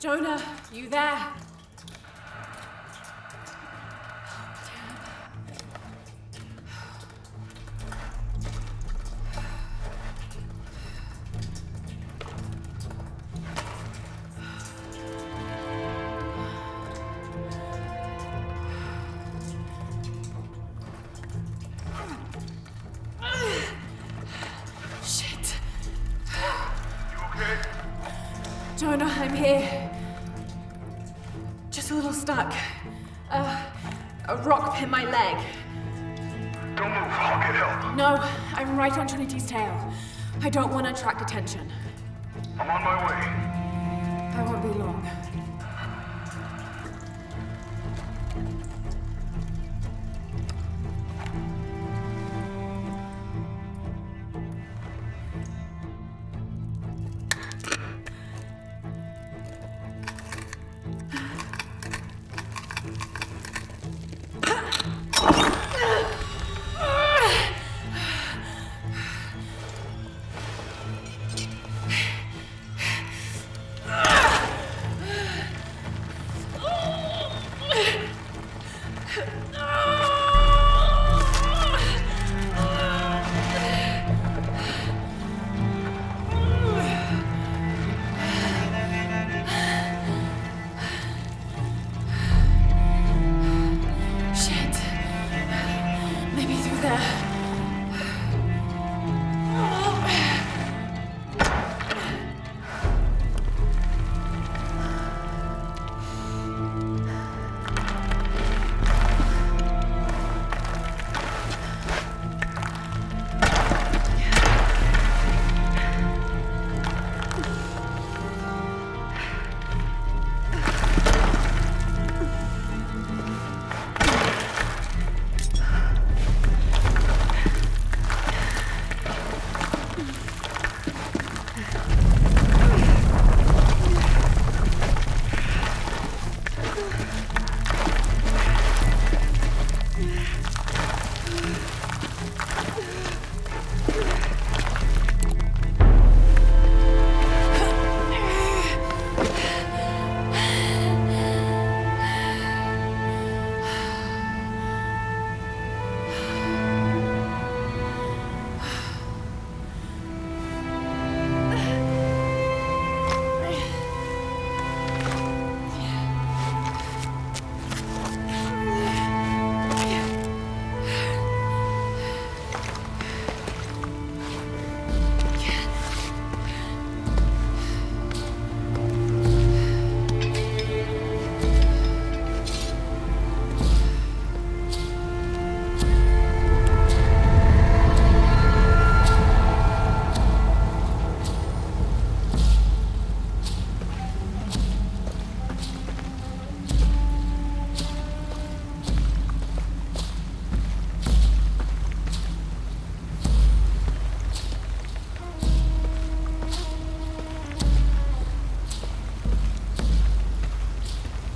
Jonah, you there? Jonah, I'm here. Just a little stuck. A rock pinned my leg. Don't move, I'll get help. No, I'm right on Trinity's tail. I don't want to attract attention. I'm on my way. I won't be long.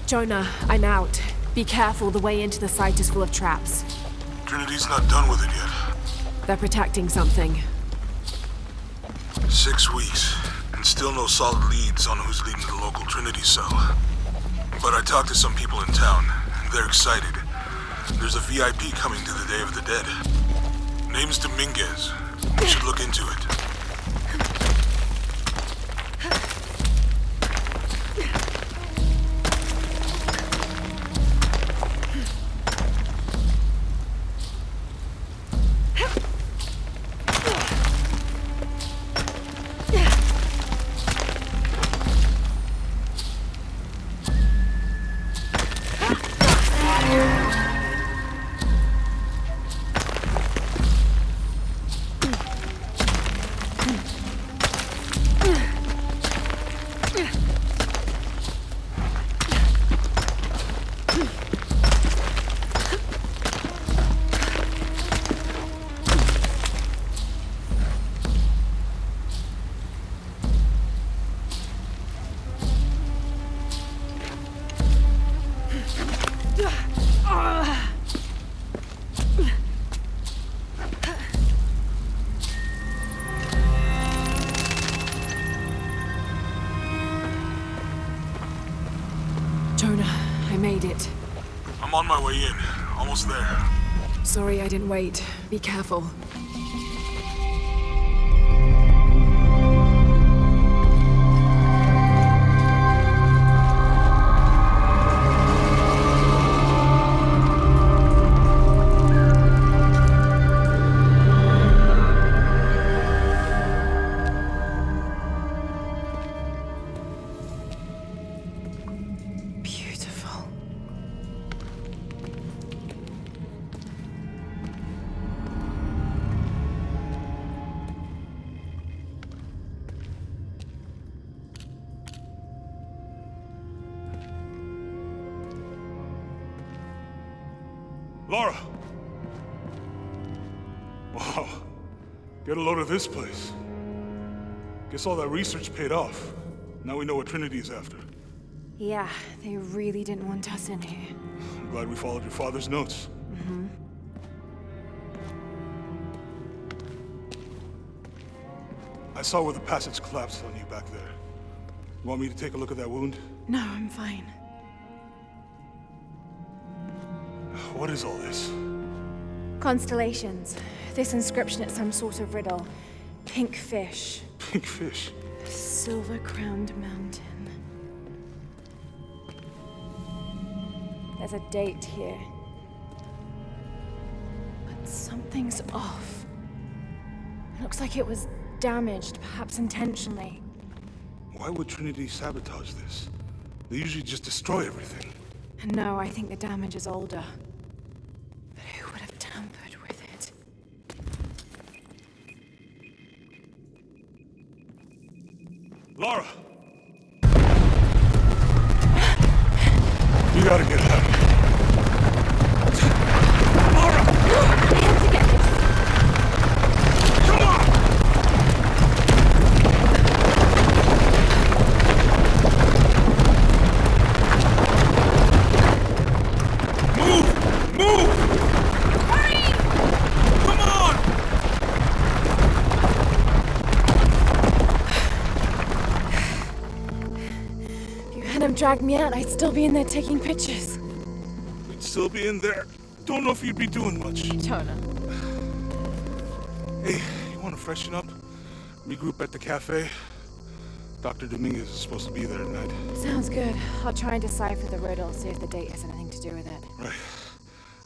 Jonah, I'm out. Be careful, the way into the site is full of traps. Trinity's not done with it yet. They're protecting something. 6 weeks, and still no solid leads on who's leading the local Trinity cell. But I talked to some people in town, and they're excited. There's a VIP coming to the Day of the Dead. Name's Dominguez. We should look into it. On my way in. Almost there. Sorry I didn't wait. Be careful. Beautiful. Laura! Wow. Get a load of this place. Guess all that research paid off. Now we know what Trinity's after. Yeah, they really didn't want us in here. I'm glad we followed your father's notes. I saw where the passage collapsed on you back there. You want me to take a look at that wound? No, I'm fine. What is all this? Constellations. This inscription is some sort of riddle. Pink fish. Pink fish. Silver-crowned mountain. There's a date here. But something's off. It looks like it was damaged, perhaps intentionally. Why would Trinity sabotage this? They usually just destroy everything. No, I think the damage is older. But who would have tampered with it? Laura! You gotta get out. Laura! I have to get this. Come on! Move! Move! Hurry! Come on! If you hadn't dragged me out, I'd still be in there taking pictures. We'd still be in there. Don't know if you'd be doing much. Don't know. Hey, you wanna freshen up? Regroup at the cafe? Dr. Dominguez is supposed to be there tonight. Sounds good. I'll try and decipher the riddle, see if the date has anything to do with it. Right.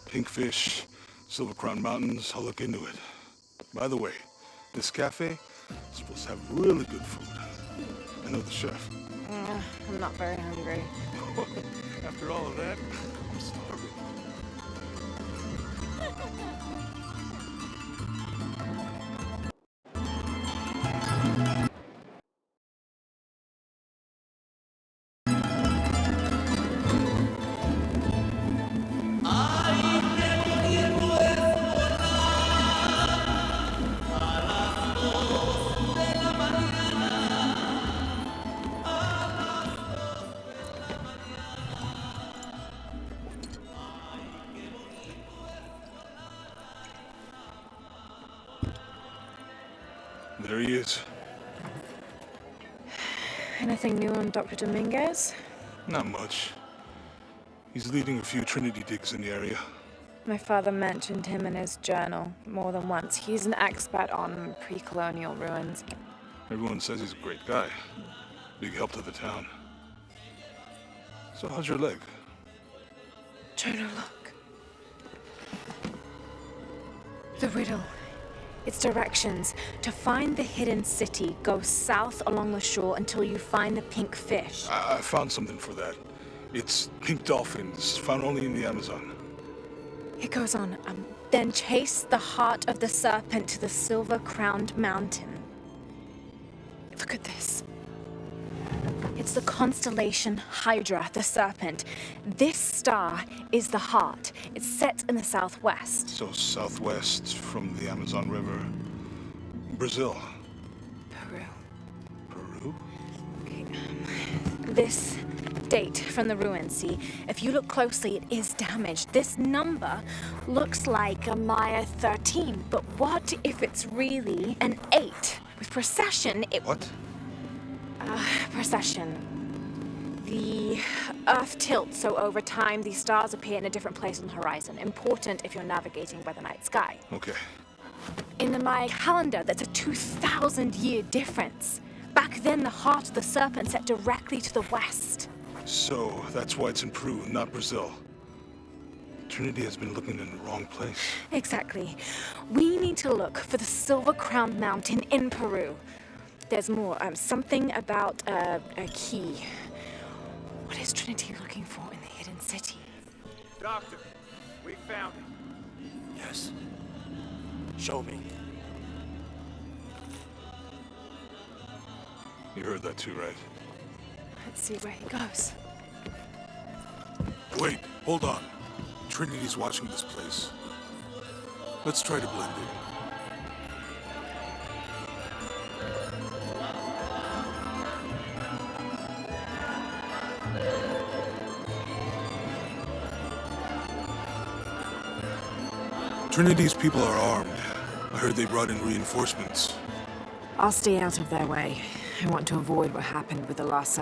Pink fish, Silver Crown Mountains, I'll look into it. By the way, this cafe is supposed to have really good food. I know the chef. I'm not very hungry. After all of that, I'm starving. There he is. Anything new on Dr. Dominguez? Not much. He's leading a few Trinity digs in the area. My father mentioned him in his journal more than once. He's an expert on pre-colonial ruins. Everyone says he's a great guy. Big help to the town. So how's your leg? Jonah, look. The riddle. Its directions. To find the hidden city, go south along the shore until you find the pink fish. I found something for that. It's pink dolphins, found only in the Amazon. It goes on. Then chase the heart of the serpent to the silver-crowned mountain. Look at this. It's the constellation Hydra, the serpent. This star is the heart. It's set in the southwest. So southwest from the Amazon River. Brazil. Peru. Peru? Okay, this date from the ruins, see? If you look closely, it is damaged. This number looks like a Maya 13, but what if it's really an 8? With precession, it... What? Precession. The Earth tilts, so over time, these stars appear in a different place on the horizon. Important if you're navigating by the night sky. Okay. In my calendar, that's a 2,000-year difference. Back then, the heart of the serpent set directly to the west. So, that's why it's in Peru, not Brazil. Trinity has been looking in the wrong place. Exactly. We need to look for the silver-crowned mountain in Peru. There's more, something about a key. What is Trinity looking for in the hidden city? Doctor, we found it. Yes. Show me. You heard that too, right? Let's see where he goes. Wait, hold on. Trinity's watching this place. Let's try to blend in. Trinity's people are armed. I heard they brought in reinforcements. I'll stay out of their way. I want to avoid what happened with the last